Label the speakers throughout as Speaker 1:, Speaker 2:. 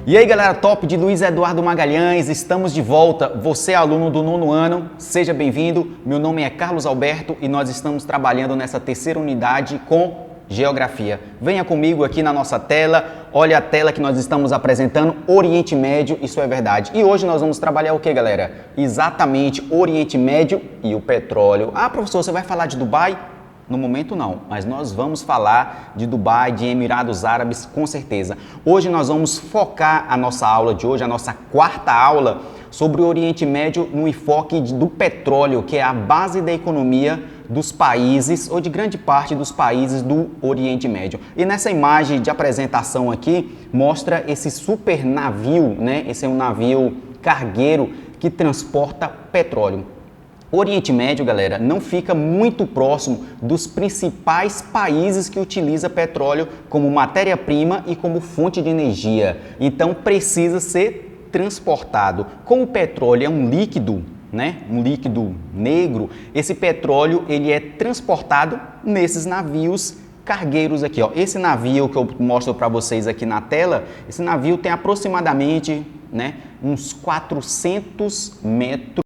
Speaker 1: E aí galera, top de Luiz Eduardo Magalhães, estamos de volta. Você é aluno do 9º ano, seja bem-vindo. Meu nome é Carlos Alberto e nós estamos trabalhando nessa terceira unidade com Geografia. Venha comigo aqui na nossa tela, olha a tela que nós estamos apresentando, Oriente Médio, isso é verdade. E hoje nós vamos trabalhar o que, galera? Exatamente, Oriente Médio e o petróleo. Ah, professor, você vai falar de Dubai? No momento não, mas nós vamos falar de Dubai, de Emirados Árabes, com certeza. Hoje nós vamos focar a nossa aula de hoje, a nossa quarta aula, sobre o Oriente Médio no enfoque do petróleo, que é a base da economia dos países, ou de grande parte dos países do Oriente Médio. E nessa imagem de apresentação aqui, mostra esse super navio, né? Esse é um navio cargueiro que transporta petróleo. O Oriente Médio, galera, não fica muito próximo dos principais países que utilizam petróleo como matéria-prima e como fonte de energia. Então, precisa ser transportado. Como o petróleo é um líquido, né? Um líquido negro, esse petróleo ele é transportado nesses navios cargueiros aqui, ó. Esse navio que eu mostro para vocês aqui na tela, esse navio tem aproximadamente, né, uns 400 metros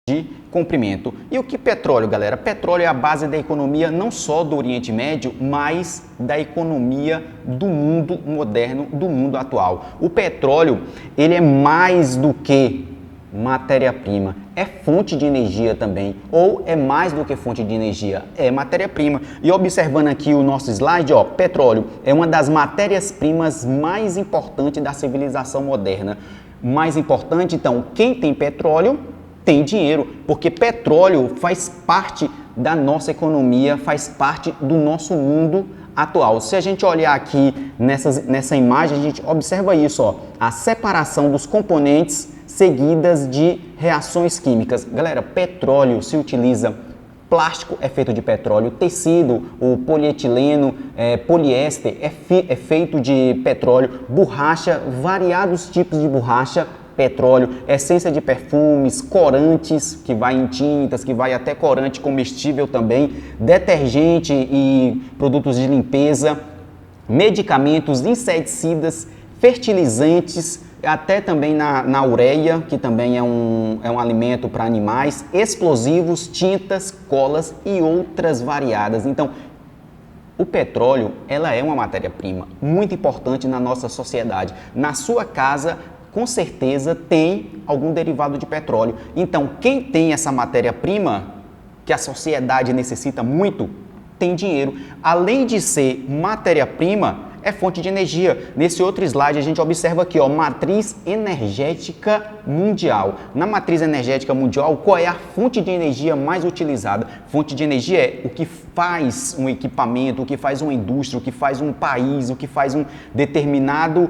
Speaker 1: de comprimento. E o que petróleo, galera? Petróleo é a base da economia não só do Oriente Médio, mas da economia do mundo moderno, do mundo atual. O petróleo, ele é mais do que matéria-prima, é fonte de energia também, ou é mais do que fonte de energia, é matéria-prima. E observando aqui o nosso slide, ó, petróleo é uma das matérias-primas mais importantes da civilização moderna. Mais importante, então, quem tem petróleo tem dinheiro, porque petróleo faz parte da nossa economia, faz parte do nosso mundo atual. Se a gente olhar aqui nessa imagem, a gente observa isso, ó, a separação dos componentes seguidas de reações químicas. Galera, petróleo se utiliza, plástico é feito de petróleo, tecido, o polietileno, poliéster é feito de petróleo, borracha, variados tipos de borracha, petróleo, essência de perfumes, corantes, que vai em tintas, que vai até corante comestível também, detergente e produtos de limpeza, medicamentos, inseticidas, fertilizantes, até também na ureia, que também é um alimento para animais, explosivos, tintas, colas e outras variadas. Então, o petróleo, ela é uma matéria-prima muito importante na nossa sociedade. Na sua casa, com certeza tem algum derivado de petróleo. Então, quem tem essa matéria-prima, que a sociedade necessita muito, tem dinheiro. Além de ser matéria-prima, é fonte de energia. Nesse outro slide, a gente observa aqui, ó, matriz energética mundial. Na matriz energética mundial, qual é a fonte de energia mais utilizada? Fonte de energia é o que faz um equipamento, o que faz uma indústria, o que faz um país, o que faz um determinado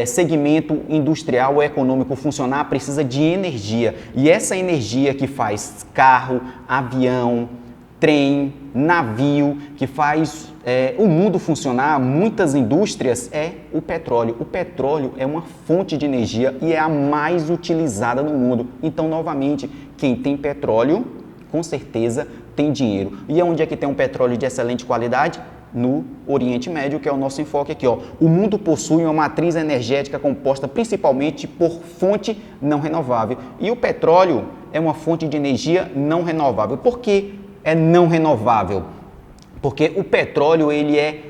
Speaker 1: segmento industrial ou econômico funcionar, precisa de energia. E essa energia que faz carro, avião, trem, navio, que faz o mundo funcionar, muitas indústrias, é o petróleo. O petróleo é uma fonte de energia e é a mais utilizada no mundo. Então, novamente, quem tem petróleo, com certeza tem dinheiro. E onde é que tem um petróleo de excelente qualidade? No Oriente Médio, que é o nosso enfoque aqui, ó. O mundo possui uma matriz energética composta principalmente por fonte não renovável. E o petróleo é uma fonte de energia não renovável. Por quê? É não renovável, porque o petróleo ele é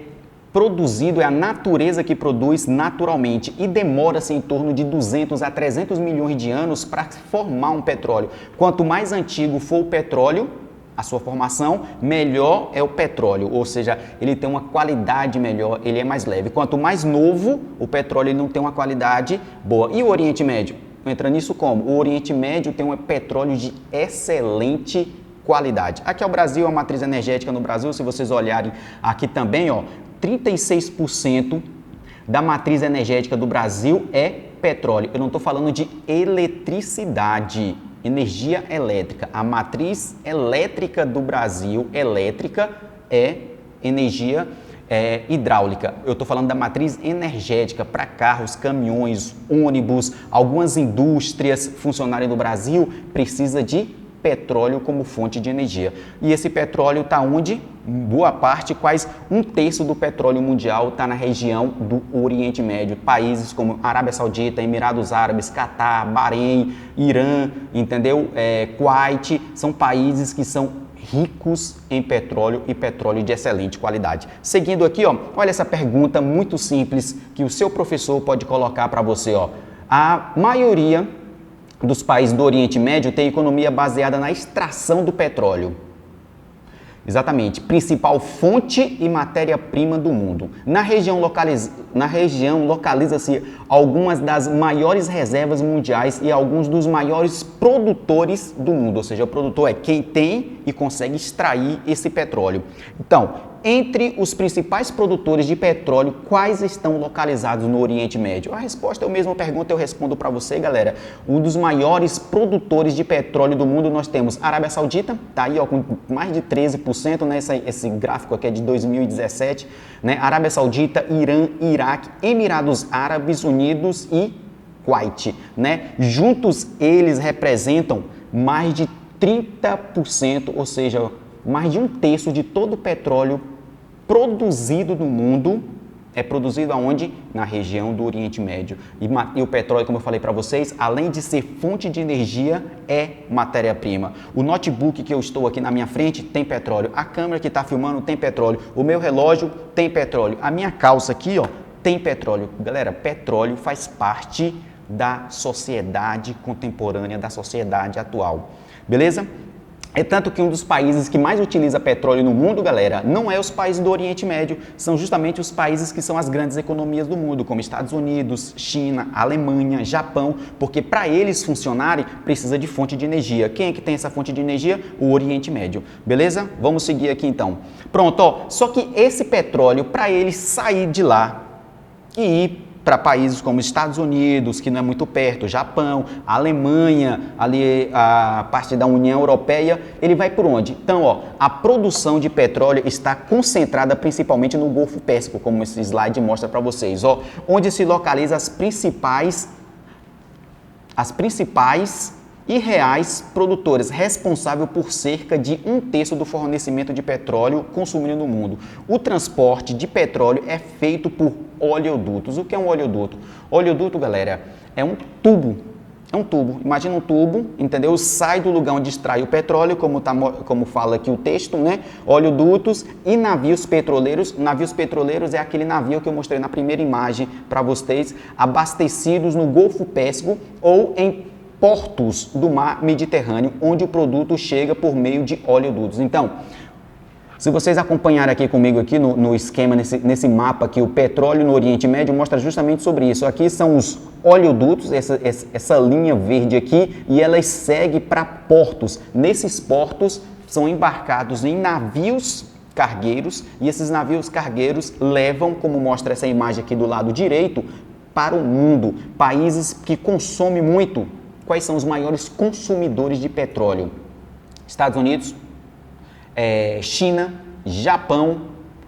Speaker 1: produzido, é a natureza que produz naturalmente e demora-se em torno de 200 a 300 milhões de anos para formar um petróleo. Quanto mais antigo for o petróleo, a sua formação, melhor é o petróleo, ou seja, ele tem uma qualidade melhor, ele é mais leve. Quanto mais novo, o petróleo ele não tem uma qualidade boa. E o Oriente Médio? Entra nisso como? O Oriente Médio tem um petróleo de excelente qualidade. Aqui é o Brasil, a matriz energética no Brasil, se vocês olharem aqui também, ó, 36% da matriz energética do Brasil é petróleo. Eu não estou falando de eletricidade, energia elétrica. A matriz elétrica do Brasil, elétrica, é energia hidráulica. Eu estou falando da matriz energética para carros, caminhões, ônibus, algumas indústrias funcionarem no Brasil, precisa de petróleo como fonte de energia. E esse petróleo está onde? Boa parte, quase 1/3 do petróleo mundial está na região do Oriente Médio. Países como Arábia Saudita, Emirados Árabes, Catar, Bahrein, Irã, entendeu? Kuwait, são países que são ricos em petróleo e petróleo de excelente qualidade. Seguindo aqui, ó, olha essa pergunta muito simples que o seu professor pode colocar para você, ó. A maioria dos países do Oriente Médio tem economia baseada na extração do petróleo. Exatamente, principal fonte e matéria-prima do mundo. Na região localiza-se algumas das maiores reservas mundiais e alguns dos maiores produtores do mundo, ou seja, o produtor é quem tem e consegue extrair esse petróleo. Então, entre os principais produtores de petróleo, quais estão localizados no Oriente Médio? A resposta é a mesma pergunta, eu respondo para você, galera. Um dos maiores produtores de petróleo do mundo, nós temos Arábia Saudita, tá aí ó, com mais de 13%, né? Esse gráfico aqui é de 2017, né? Arábia Saudita, Irã, Iraque, Emirados Árabes Unidos e Kuwait, né? Juntos eles representam mais de 30%, ou seja, mais de 1/3 de todo o petróleo produzido no mundo é produzido aonde? Na região do Oriente Médio. E o petróleo, como eu falei para vocês, além de ser fonte de energia, é matéria-prima. O notebook que eu estou aqui na minha frente tem petróleo. A câmera que está filmando tem petróleo. O meu relógio tem petróleo. A minha calça aqui, ó, tem petróleo. Galera, petróleo faz parte da sociedade contemporânea, da sociedade atual. Beleza? É tanto que um dos países que mais utiliza petróleo no mundo, galera, não é os países do Oriente Médio, são justamente os países que são as grandes economias do mundo, como Estados Unidos, China, Alemanha, Japão, porque para eles funcionarem precisa de fonte de energia. Quem é que tem essa fonte de energia? O Oriente Médio. Beleza? Vamos seguir aqui então. Pronto, ó, só que esse petróleo, para ele sair de lá e ir para países como Estados Unidos, que não é muito perto, Japão, Alemanha, ali a parte da União Europeia, ele vai por onde? Então, ó, a produção de petróleo está concentrada principalmente no Golfo Pérsico, como esse slide mostra para vocês, ó, onde se localizam as principais e reais produtores, responsável por cerca de 1/3 do fornecimento de petróleo consumido no mundo. O transporte de petróleo é feito por oleodutos. O que é um oleoduto? Oleoduto, galera, é um tubo. É um tubo. Imagina um tubo, entendeu? Sai do lugar onde extrai o petróleo, como fala aqui o texto, né? Oleodutos e navios petroleiros. Navios petroleiros é aquele navio que eu mostrei na primeira imagem para vocês, abastecidos no Golfo Pérsico ou em portos do mar Mediterrâneo, onde o produto chega por meio de oleodutos. Então, se vocês acompanharem aqui comigo aqui no esquema, nesse mapa aqui, o petróleo no Oriente Médio mostra justamente sobre isso. Aqui são os oleodutos, essa linha verde aqui, e elas seguem para portos. Nesses portos são embarcados em navios cargueiros, e esses navios cargueiros levam, como mostra essa imagem aqui do lado direito, para o mundo. Países que consomem muito. Quais são os maiores consumidores de petróleo? Estados Unidos, China, Japão,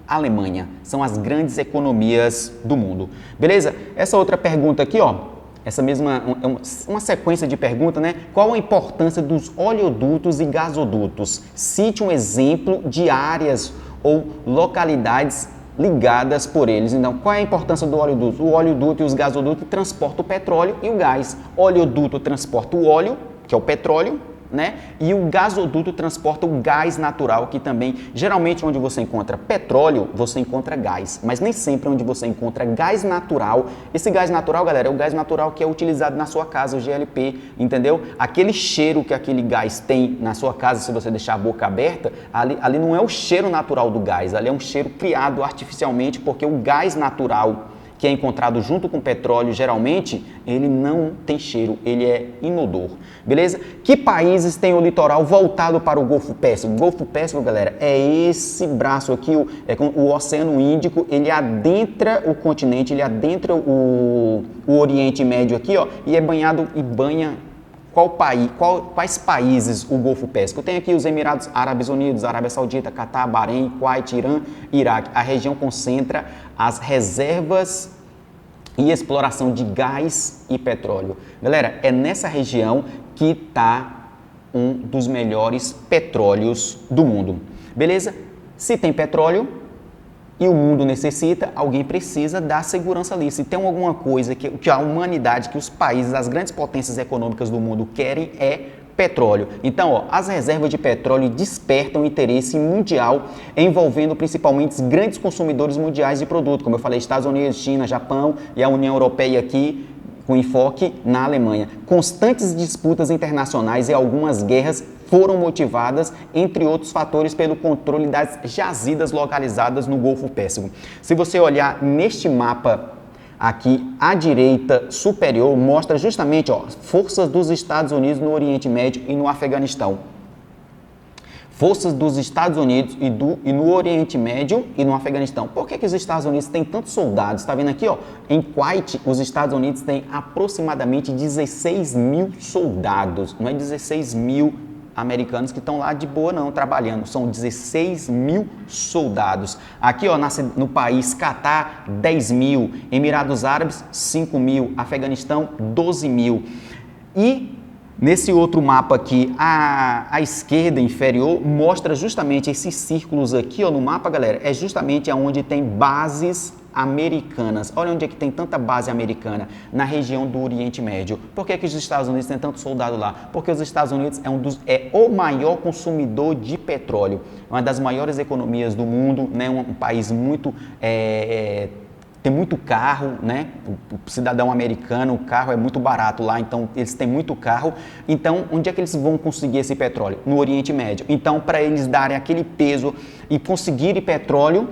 Speaker 1: Alemanha. São as grandes economias do mundo. Beleza? Essa outra pergunta aqui, ó, essa mesma, uma sequência de perguntas, né? Qual a importância dos oleodutos e gasodutos? Cite um exemplo de áreas ou localidades ligadas por eles. Então, qual é a importância do oleoduto? O oleoduto e os gasodutos transportam o petróleo e o gás. O oleoduto transporta o óleo, que é o petróleo, né? E o gasoduto transporta o gás natural, que também, geralmente onde você encontra petróleo, você encontra gás, mas nem sempre onde você encontra gás natural. Esse gás natural, galera, é o gás natural que é utilizado na sua casa, o GLP, entendeu? Aquele cheiro que aquele gás tem na sua casa, se você deixar a boca aberta, ali não é o cheiro natural do gás, ali é um cheiro criado artificialmente, porque o gás natural que é encontrado junto com petróleo, geralmente, ele não tem cheiro, ele é inodor, beleza? Que países têm o litoral voltado para o Golfo Pérsico? O Golfo Pérsico, galera, é esse braço aqui, o Oceano Índico, ele adentra o continente, ele adentra o Oriente Médio aqui, ó, e é banhado e banha quais países o Golfo Pérsico? Tem aqui os Emirados Árabes Unidos, Arábia Saudita, Catar, Bahrein, Kuwait, Irã, Iraque. A região concentra as reservas e exploração de gás e petróleo. Galera, é nessa região que está um dos melhores petróleos do mundo. Beleza? Se tem petróleo e o mundo necessita, alguém precisa dar segurança ali. Se tem alguma coisa que a humanidade, que os países, as grandes potências econômicas do mundo querem é petróleo. Então, as reservas de petróleo despertam interesse mundial, envolvendo principalmente os grandes consumidores mundiais de produto, como eu falei, Estados Unidos, China, Japão e a União Europeia aqui, com enfoque na Alemanha. Constantes disputas internacionais e algumas guerras foram motivadas, entre outros fatores, pelo controle das jazidas localizadas no Golfo Pérsico. Se você olhar neste mapa aqui à direita superior, mostra justamente forças dos Estados Unidos no Oriente Médio e no Afeganistão. Forças dos Estados Unidos e no Oriente Médio e no Afeganistão. Por que os Estados Unidos têm tantos soldados? Está vendo aqui, em Kuwait, os Estados Unidos têm aproximadamente 16 mil soldados. Não é 16 mil americanos que estão lá de boa não, trabalhando. São 16 mil soldados. Aqui, no país Catar, 10 mil. Emirados Árabes, 5 mil. Afeganistão, 12 mil. E nesse outro mapa aqui, à esquerda inferior, mostra justamente esses círculos aqui, no mapa, galera, é justamente onde tem bases americanas. Olha onde é que tem tanta base americana, na região do Oriente Médio. Por que os Estados Unidos têm tanto soldado lá? Porque os Estados Unidos é o maior consumidor de petróleo, uma das maiores economias do mundo, né? Um país muito tem muito carro, né? O cidadão americano, o carro é muito barato lá, então eles têm muito carro. Então, onde é que eles vão conseguir esse petróleo? No Oriente Médio. Então, para eles darem aquele peso e conseguirem petróleo,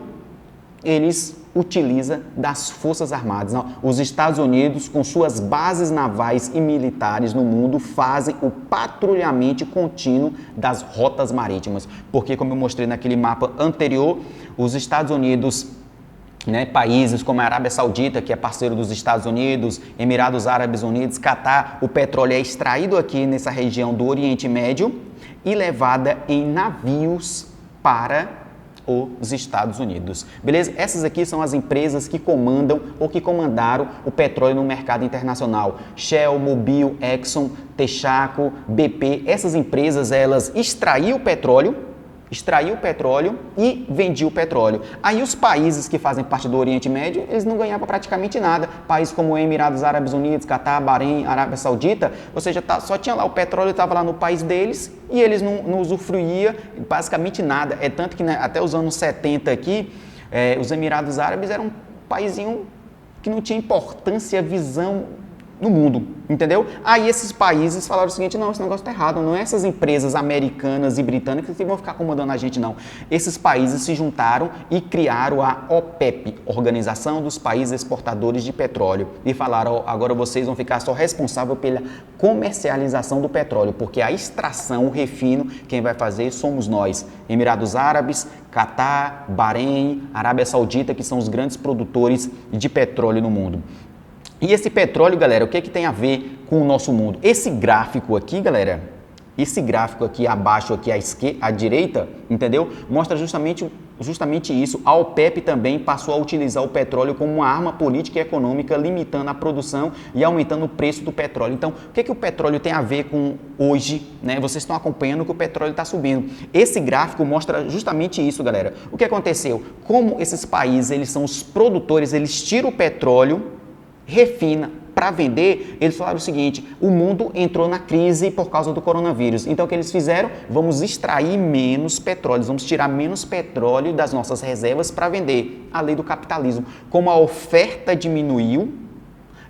Speaker 1: eles utilizam das Forças Armadas. Não, os Estados Unidos, com suas bases navais e militares no mundo, fazem o patrulhamento contínuo das rotas marítimas. Porque, como eu mostrei naquele mapa anterior, os Estados Unidos, países como a Arábia Saudita, que é parceiro dos Estados Unidos, Emirados Árabes Unidos, Catar, o petróleo é extraído aqui nessa região do Oriente Médio e levado em navios para os Estados Unidos. Beleza? Essas aqui são as empresas que comandam ou que comandaram o petróleo no mercado internacional. Shell, Mobil, Exxon, Texaco, BP. Essas empresas, elas extraíam o petróleo e vendiam o petróleo. Aí os países que fazem parte do Oriente Médio, eles não ganhavam praticamente nada. Países como Emirados Árabes Unidos, Catar, Bahrein, Arábia Saudita, ou seja, só tinha lá o petróleo, estava lá no país deles e eles não usufruíam basicamente nada. É tanto que até os anos 70 aqui, os Emirados Árabes eram um paísinho que não tinha importância, visão no mundo, entendeu? Aí esses países falaram o seguinte: não, esse negócio está errado, não é essas empresas americanas e britânicas que vão ficar comandando a gente, não. Esses países se juntaram e criaram a OPEP, Organização dos Países Exportadores de Petróleo, e falaram: agora vocês vão ficar só responsáveis pela comercialização do petróleo, porque a extração, o refino, quem vai fazer somos nós. Emirados Árabes, Catar, Bahrein, Arábia Saudita, que são os grandes produtores de petróleo no mundo. E esse petróleo, galera, o que tem a ver com o nosso mundo? Esse gráfico aqui, galera, esse gráfico aqui abaixo, aqui à direita, entendeu? Mostra justamente isso. A OPEP também passou a utilizar o petróleo como uma arma política e econômica, limitando a produção e aumentando o preço do petróleo. Então, o que o petróleo tem a ver com hoje, né? Vocês estão acompanhando que o petróleo está subindo. Esse gráfico mostra justamente isso, galera. O que aconteceu? Como esses países, eles são os produtores, eles tiram o petróleo, refina para vender, eles falaram o seguinte: o mundo entrou na crise por causa do coronavírus. Então o que eles fizeram? Vamos extrair menos petróleo, vamos tirar menos petróleo das nossas reservas para vender. A lei do capitalismo. Como a oferta diminuiu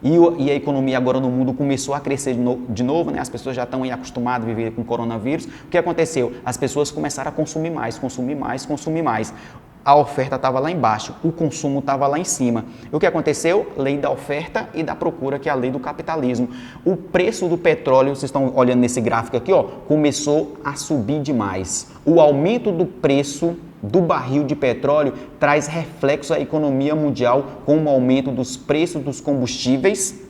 Speaker 1: e a economia agora no mundo começou a crescer de novo, né? As pessoas já estão aí acostumadas a viver com coronavírus. O que aconteceu? As pessoas começaram a consumir mais. A oferta estava lá embaixo, o consumo estava lá em cima. O que aconteceu? Lei da oferta e da procura, que é a lei do capitalismo. O preço do petróleo, vocês estão olhando nesse gráfico aqui, começou a subir demais. O aumento do preço do barril de petróleo traz reflexo à economia mundial, com o aumento dos preços dos combustíveis,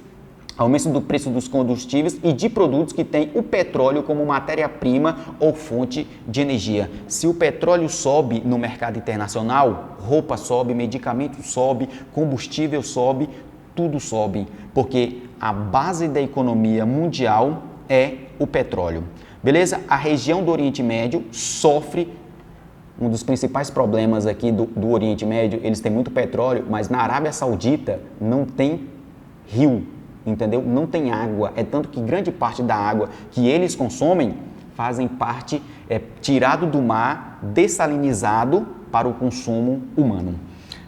Speaker 1: aumento do preço dos combustíveis e de produtos que têm o petróleo como matéria-prima ou fonte de energia. Se o petróleo sobe no mercado internacional, roupa sobe, medicamento sobe, combustível sobe, tudo sobe, porque a base da economia mundial é o petróleo. Beleza? A região do Oriente Médio sofre um dos principais problemas aqui do Oriente Médio. Eles têm muito petróleo, mas na Arábia Saudita não tem rio, entendeu? Não tem água. É tanto que grande parte da água que eles consomem fazem parte, tirado do mar, dessalinizado para o consumo humano.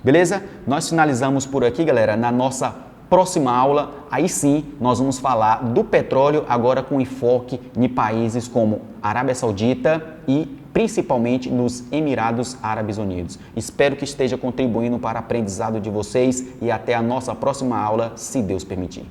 Speaker 1: Beleza? Nós finalizamos por aqui, galera. Na nossa próxima aula, aí sim, nós vamos falar do petróleo, agora com enfoque em países como Arábia Saudita e principalmente nos Emirados Árabes Unidos. Espero que esteja contribuindo para o aprendizado de vocês e até a nossa próxima aula, se Deus permitir.